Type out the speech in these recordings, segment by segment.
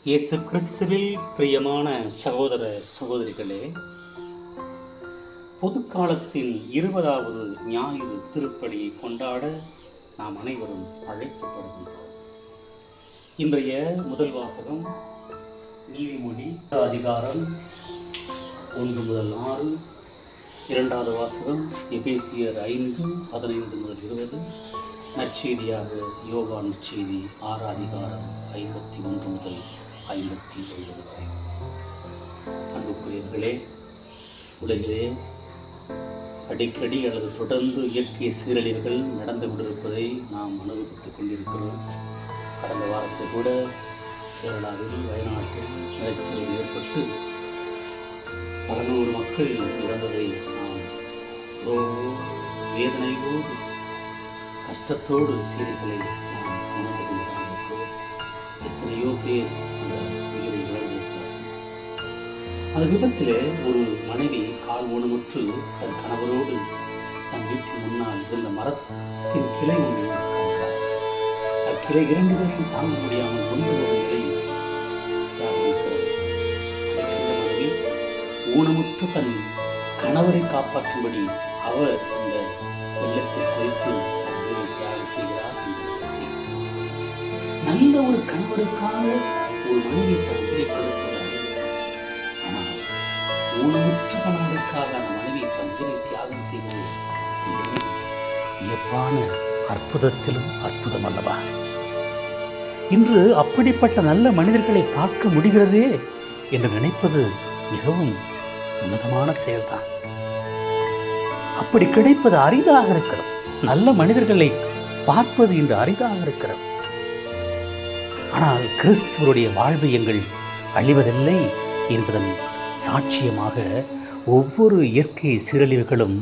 இயேசு கிறிஸ்துவில் பிரியமான சகோதர சகோதரிகளே, பொதுக்காலத்தின் 20வது ஞாயிறு திருப்பலியை கொண்டாட நாம் அனைவரும் அழைக்கப்படுகின்றோம். இன்றைய முதல் வாசகம் நீதிமொழி அதிகாரம் 1 முதல் 6, இரண்டாவது வாசகம் எபேசியர் 5:15-20, நற்செய்தியாக யோவான் நற்செய்தி 6 அதிகாரம் 51 முதல் 57 வரை. அன்புக்குரியவர்களே, உலகிலே அடிக்கடி அல்லது தொடர்ந்து இயற்கை சீரழிவுகள் நடந்து கொண்டிருப்பதை நாம் அனுபவித்துக் கொண்டிருக்கிறோம். கடந்த வாரத்தில் கூட கேரளாவில், வயநாட்டில் நிலச்சரிவு ஏற்பட்டு 11 மக்கள் இறந்ததை நாம் வேதனையோடு கஷ்டத்தோடு செய்திகளை நாம் உணர்ந்து கொண்டுதான் இருக்கிறோம். எத்தனையோ பேர் அந்த உயிரை இழந்திருக்கிறார்கள். அந்த விபத்திலே ஒரு மனைவி கால் ஊனமுற்று தன் கணவரோடு தன் வீட்டின் முன்னால் இருந்த மரத்தின் கிளை ஒன்றில் உட்கார்ந்தார். அக்கிளை 2 பேரையும் தாங்க முடியாமல் ஒன்று நிலையில் இருக்கிறது. மனைவி ஊனமுற்று தன் கணவரை காப்பாற்றும்படி அவர் இந்த வெள்ளத்தில் குறைத்து தியாகம் செய்கிறார் என்று செய்தி. நல்ல ஒரு கணவருக்காக ஒரு மனைவி தன் உயிரை கொடுக்கிறார். ஆனால் ஊனமுற்ற கணவருக்காக அந்த மனைவி தன் உயிரை தியாகம் செய்வது வியப்பான அற்புதத்திலும் அற்புதம் அல்லவா? இன்று அப்படிப்பட்ட நல்ல மனிதர்களை பார்க்க முடிகிறதே என்று நினைப்பது மிகவும் உன்னதமான செயல்தான். அப்படி கிடைப்பது அரிதாக இருக்கிறது. நல்ல மனிதர்களை பார்ப்பது இன்று அரிதாக இருக்கிறது. ஆனால் கிறிஸ்துவருடைய வாழ்வு எங்கள் அழிவதில்லை என்பதன் சாட்சியமாக ஒவ்வொரு இயற்கை சீரழிவுகளும்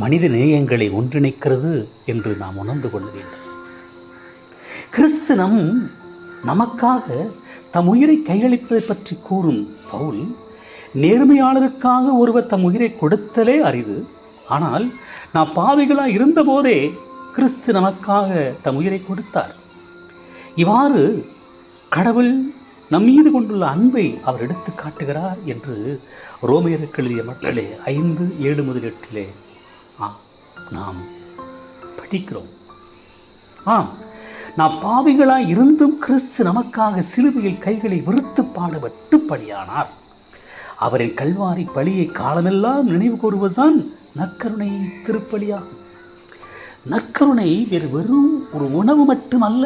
மனித நேயங்களை ஒன்றிணைக்கிறது என்று நாம் உணர்ந்து கொள்ள வேண்டும். கிறிஸ்து நமக்காக தம் உயிரை கையளித்ததை பற்றி கூறும் பவுல், நேர்மையாளருக்காக ஒருவர் தம் உயிரை கொடுத்தலே அரிது, ஆனால் நாம் பாவிகளாக இருந்தபோதே கிறிஸ்து நமக்காக தம் உயிரை கொடுத்தார். இவ்வாறு கடவுள் நம் மீது கொண்டுள்ள அன்பை அவர் எடுத்து காட்டுகிறார் என்று ரோமையருக்கு எழுதிய மக்களே 5:7-8 நாம் படிக்கிறோம். நாம் பாவிகளாய் இருந்தும் கிறிஸ்து நமக்காக சிலுவையில் கைகளை விருத்து பாடுபட்டு பலியானார். அவரின் கல்வாரி பலியை காலமெல்லாம் நினைவு கூறுவதுதான் நற்கருணை திருப்பலியாகும். நற்கருணை வெறும் ஒரு உணவு மட்டுமல்ல,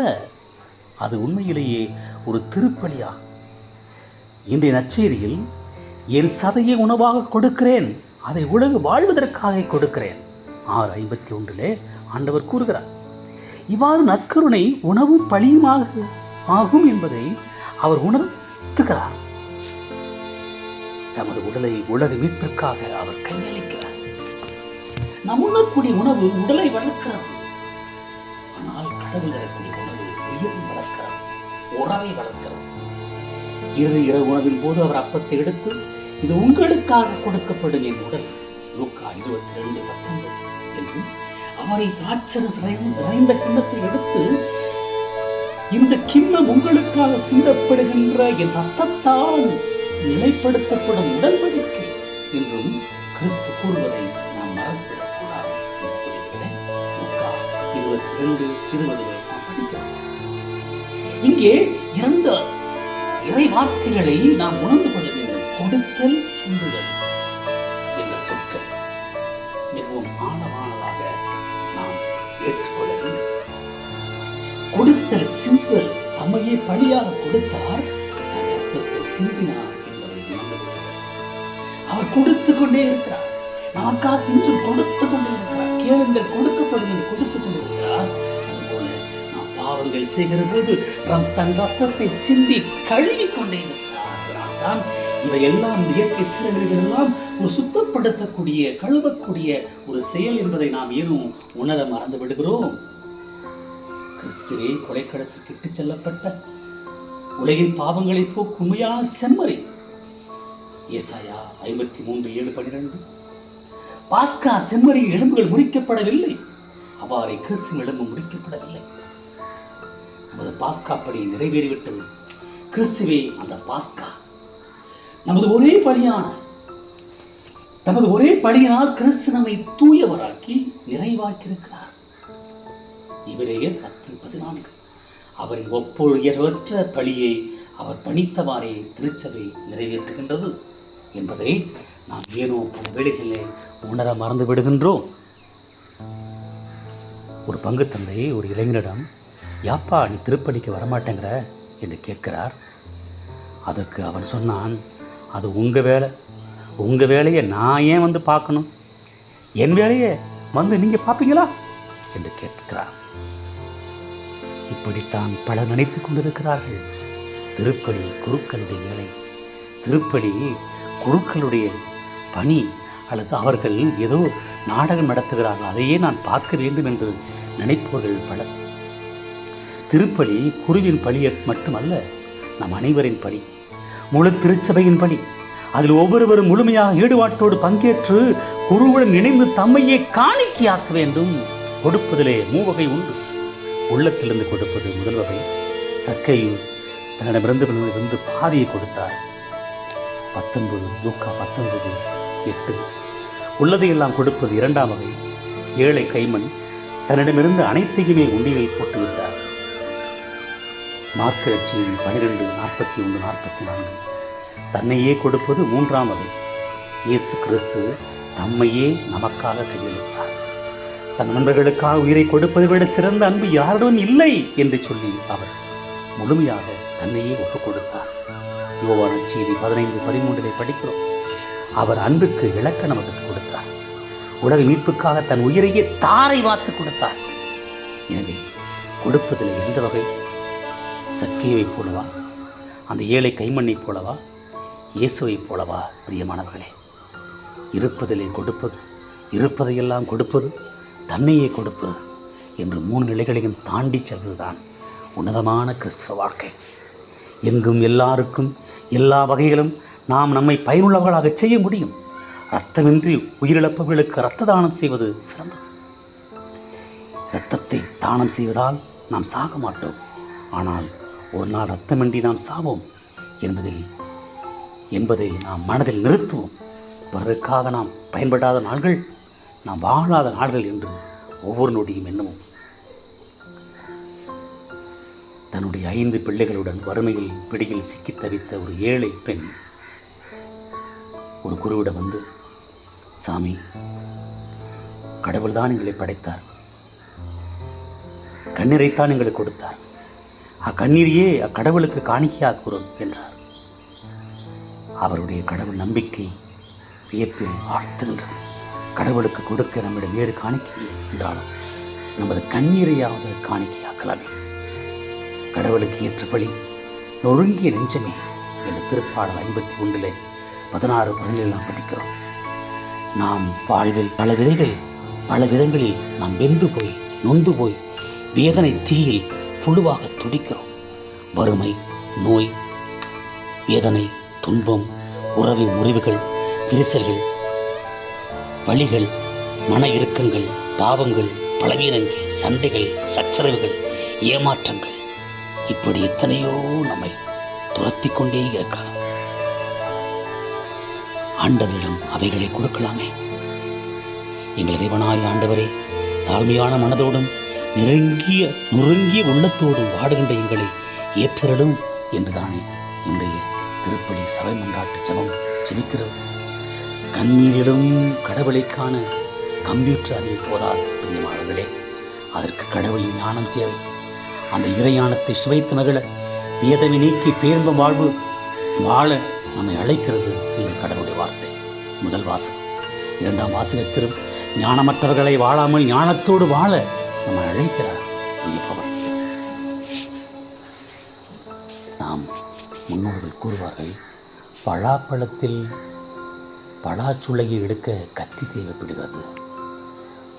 அது உண்மையிலேயே ஒரு திருப்பலியாகும். இன்றைய நற்செய்தியில் என் சதையை உணவாக கொடுக்கிறேன், அதை உலகு வாழ்வதற்காக கொடுக்கிறேன் 6:51 ஆண்டவர் கூறுகிறார். இவ்வாறு நற்கருணை உணவும் பலியுமாக ஆகும் என்பதை அவர் உணர்த்துகிறார். தமது உடலை உலக மீட்பிற்காக அவர் கையளிக்கிறார். நாம் உண்ணக்கூடிய உணவு உடலை வளர்க்கிறது. ஆனால் கடவுள் தரக்கூடிய உணவு உயிரை வளர்க்கிறது, உறவை வளர்க்கிறது. இரவு உணவின் போது அவர் அப்பத்தை எடுத்து, இது உங்களுக்காக கொடுக்கப்படும் என் உடல், லூக்கா 22:19 என்றும், அவரை திராட்சரசம் நிறைந்த கிண்ணத்தை எடுத்து, இந்த கிண்ணம் உங்களுக்காக சிந்தப்படுகின்ற என் ரத்தத்தால் நிலைப்படுத்தப்படும் உடன்படிக்கை என்றும் கிறிஸ்து கூறுவதை நாம் மறந்துவிடக்கூடாது. 22:20 படிக்கிறோம். இங்கே 2 இறை வார்த்தைகளை நாம் உணர்ந்து கொள்ள வேண்டும். கொடுத்தல், சிந்துதல் என்ற சொற்கள் மிகவும் ஆழமானதாக நாம் ஏற்றுக்கொள்ள வேண்டும். கொடுத்தல், சிந்துதல், தம்மையே பலியாக கொடுத்தார், தன் ரத்தத்தை சிந்தினார் என்பதை உணர்ந்து கொள்ள வேண்டும். அவர் கொடுத்து கொண்டே இருக்கிறார். நமக்காக இன்றும் கொடுத்து கொண்டே இருக்கிறார். கேளுங்கள் கொடுக்கப்படும் என்று கொடுத்து கொண்டே இருக்கிறார். அதுபோல நாம் பாவங்கள் செய்கிற போது தன் ரத்தத்தை சிந்தி கழுவி கொண்டே இருக்கிறார். அதனால்தான் இவையெல்லாம் இயற்கை சீரழிவுகள் எல்லாம் ஒரு சுத்தப்படுத்தக்கூடிய, கழுவக்கூடிய ஒரு செயல் என்பதை நாம் ஏனும் உணர மறந்து விடுகிறோம். கிறிஸ்துவே கொலைக்களத்துக்கு இட்டுச் செல்லப்பட்ட உலகின் பாவங்களை போக்கும் உண்மையான செம்மறி. ஏசாயா 53:7-12 பாஸ்கா செம்மறியின் எலும்புகள் முறிக்கப்படவில்லை, அவ்வாறே கிறிஸ்துவின் எலும்பு முறிக்கப்படவில்லை. நமது பாஸ்கா பணி நிறைவேறிவிட்டது. கிறிஸ்துவே அந்த பாஸ்கா. நமது ஒரே பலியினால் கிறிஸ்து நம்மை தூயவராக்கி நிறைவாக்கியிருக்கிறார். எபிரேயர் 10:14. அவரின் ஒப்புயர்வற்ற பலியை அவர் பணித்தவாறே திருச்சபை நிறைவேற்றுகின்றது என்பதை நாம் ஏனோ பல வேளைகளிலே உணர மறந்து விடுகின்றோம். ஒரு பங்கு தந்தை ஒரு இளைஞரிடம், யாப்பா நீ திருப்பணிக்கு வரமாட்டேங்கிற என்று கேட்கிறார். அதற்கு அவன் சொன்னான், அது உங்கள் வேலையை நான் ஏன் வந்து பார்க்கணும், என் வேலையை வந்து நீங்கள் பார்ப்பீங்களா என்று கேட்கிறார். இப்படித்தான் பலர் நினைத்து கொண்டிருக்கிறார்கள். திருப்பணி குருக்களுடைய வேலை, திருப்பணி குருக்களுடைய பணி, அல்லது அவர்கள் ஏதோ நாடகம் நடத்துகிறார்கள், அதையே நான் பார்க்க வேண்டும் என்று நினைப்பவர்கள் பலர். திருப்பலி குருவின் பலி மட்டுமல்ல, நம் அனைவரின் பலி, முழு திருச்சபையின் பலி. அதில் ஒவ்வொருவரும் முழுமையாக ஈடுபாட்டோடு பங்கேற்று குருவுடன் இணைந்து தம்மையே காணிக்கையாக்க வேண்டும். கொடுப்பதிலே 3 வகை உண்டு. உள்ளத்திலிருந்து கொடுப்பது முதல் வகை. சக்கையு தன்னிடமிருந்து பாதியை கொடுத்தார். 19 லூக்கா 19:8. உள்ளதையெல்லாம் கொடுப்பது 2ஆம் வகை. ஏழை கைமன் தன்னிடமிருந்து அனைத்தையுமே உண்டிகளில் போட்டுவிட்டார். மார்க்கு 12:41-44. தன்னையே கொடுப்பது 3ஆம் வகை. இயேசு கிறிஸ்து தம்மையே நமக்காக கையளித்தார். தன் நண்பர்களுக்காக உயிரை கொடுப்பதை விட சிறந்த அன்பு யாரிடம் இல்லை என்று சொல்லி அவர் முழுமையாக தன்னையே ஒப்புக் கொடுத்தார். யோவான் நற்செய்தி 15:13 படிக்கிறோம். அவர் அன்புக்கு இலக்கணம் வகுத்து கொடுத்தார். உலக மீட்புக்காக தன் உயிரையே தாரை வார்த்து கொடுத்தார். எனவே கொடுப்பதில் எந்த வகை? சக்கியை போலவா, அந்த ஏழை கைமண்ணை போலவா, இயேசுவை போலவா? பிரியமானவர்களே, இருப்பதிலே கொடுப்பது, இருப்பதையெல்லாம் கொடுப்பது, தன்னையே கொடுப்பது என்று 3 நிலைகளையும் தாண்டி செல்வதுதான் உன்னதமான கிறிஸ்துவ வாழ்க்கை. எங்கும் எல்லாருக்கும் எல்லா வகையிலும் நாம் நம்மை பயனுள்ளவர்களாக செய்ய முடியும். இரத்தமின்றி உயிரிழப்பவர்களுக்கு இரத்த தானம் செய்வது சிறந்தது. இரத்தத்தை தானம் செய்வதால் நாம் சாக மாட்டோம், ஆனால் ஒரு நாள் இரத்தமின்றி நாம் சாவோம் என்பதை நாம் மனதில் நிறுத்துவோம். பிறருக்காக நாம் பயன்படாத நாள்கள், நாம் வாழாத நாள்கள் என்று ஒவ்வொரு நொடியும் எண்ணுவோம். தன்னுடைய 5 பிள்ளைகளுடன் வறுமையில் பிடியில் சிக்கி தவித்த ஒரு ஏழை பெண் ஒரு குருவிடம் வந்து, சாமி, கடவுள்தான் எங்களை படைத்தார், கண்ணீரைத்தான் எங்களுக்கு கொடுத்தார், அக்கண்ணீரையே அக்கடவுளுக்கு காணிக்கையாக்குறோம் என்றார். அவருடைய கடவுள் நம்பிக்கை வியப்பில் ஆழ்த்துகின்றது. கடவுளுக்கு கொடுக்க நம்மிடம் வேறு காணிக்கை இல்லை என்றாலும் நமது கண்ணீரையாவது காணிக்கையாக்கலாமே. கடவுளுக்கு ஏற்ற பலி நொறுங்கிய நெஞ்சமே என்ற திருப்பாடல் 51:16-17 நாம் படிக்கிறோம். நாம் வாழ்வில் பல விதங்களில் நாம் வெந்து போய் நொந்து போய் வேதனை தீயில் புழுவாக துடிக்கிறோம். வறுமை, நோய், வேதனை, துன்பம், உறவின் முறிவுகள், விரிசல்கள், வலிகள், மன இறுக்கங்கள், பாவங்கள், பலவீனங்கள், சண்டைகள், சச்சரவுகள், ஏமாற்றங்கள், இப்படி எத்தனையோ நம்மை துரத்தி கொண்டே இருக்கிறது. ஆண்டவரிடம் அவைகளை கொடுக்கலாமே. எங்கள் இறைவனாய் ஆண்டவரே, தாழ்மையான மனதோடும் நுறுங்கிய உள்ளத்தோடும் வாடுகின்ற எங்களை ஏற்றலும் என்றுதானே இன்றைய திருப்பலி சபை மன்றாட்டு ஜெபம் ஜெபிக்கிறது. கண்ணீரிலும் கடவுளை காண கம்ப்யூட்டர் அறிவு போதாது பிரியமானவர்களே. அதற்கு கடவுளின் ஞானம் தேவை. அந்த இறைஞானத்தை சுவைத்து மகிழ, வேதனை நீக்கி பேரின்பம் வாழ்வு வாழ நம்மை அழைக்கிறது எங்கள் கடவுளுடைய வார்த்தை. முதல் வாசகம். 2ஆம் வாசகத்திலும் ஞானமற்றவர்களை வாழாமல் ஞானத்தோடு வாழ நம்மை அழைக்கிறார் உயிர்ப்பவர். நாம் முன்னோர்கள் கூறுவார்கள், பலாப்பழத்தில் பலாச்சுளையை எடுக்க கத்தி தேவைப்படுகிறது.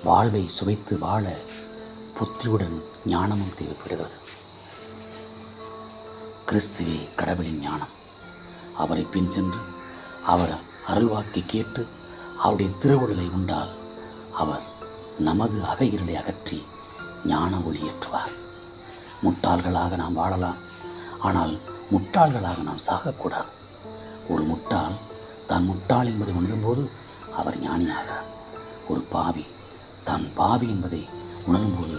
வாழ்வை சுவைத்து வாழ புத்தியுடன் ஞானமும் தேவைப்படுகிறது. கிறிஸ்துவே கடவுளின் ஞானம். அவரை பின் சென்று அவர் அருள்வாக்கை கேட்டு அவருடைய திருவுடலை உண்டால் அவர் நமது அகையிருளை அகற்றி ஞான ஒளியேற்றுவார். முட்டாள்களாக நாம் வாழலாம், ஆனால் முட்டாள்களாக நாம் சாகக்கூடாது. ஒரு முட்டாள் தான் முட்டாள் என்பதை உணரும்போது அவர் ஞானியாகிறார். ஒரு பாவி தான் பாவி என்பதை உணரும்போது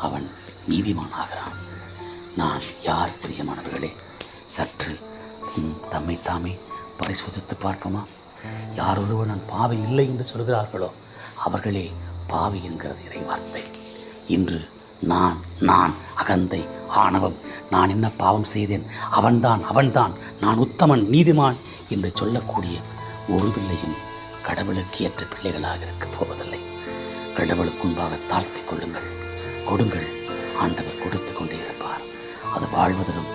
அவன் நீதிமான் ஆகிறான். நான் யார் பிரியமானவர்களே? சற்று தம்மை தாமே பரிசோதித்து பார்ப்போமா? யார் ஒருவர் நான் பாவி இல்லை என்று சொல்கிறார்களோ அவர்களே பாவி என்கிறது இறைவார்த்தை. இன்று நான் அகந்தை, ஆணவம், நான் என்ன பாவம் செய்தேன், அவன்தான் நான் உத்தமன், நீதிமான் என்று சொல்லக்கூடிய ஒரு பிள்ளையும் கடவுளுக்கு ஏற்ற பிள்ளைகளாக இருக்கப் போவதில்லை. கடவுளுக்கு முன்பாக தாழ்த்தி கொள்ளுங்கள், கொடுங்கள். ஆண்டவர் கொடுத்து கொண்டே இருப்பார். அது வாழ்வதரும்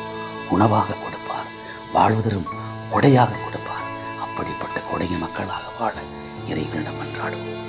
உணவாக கொடுப்பார், வாழ்வதரும் கொடையாக கொடுப்பார். அப்படிப்பட்ட கொடைய மக்களாக வாழ இறைவனிடம் மன்றாடுவோம்.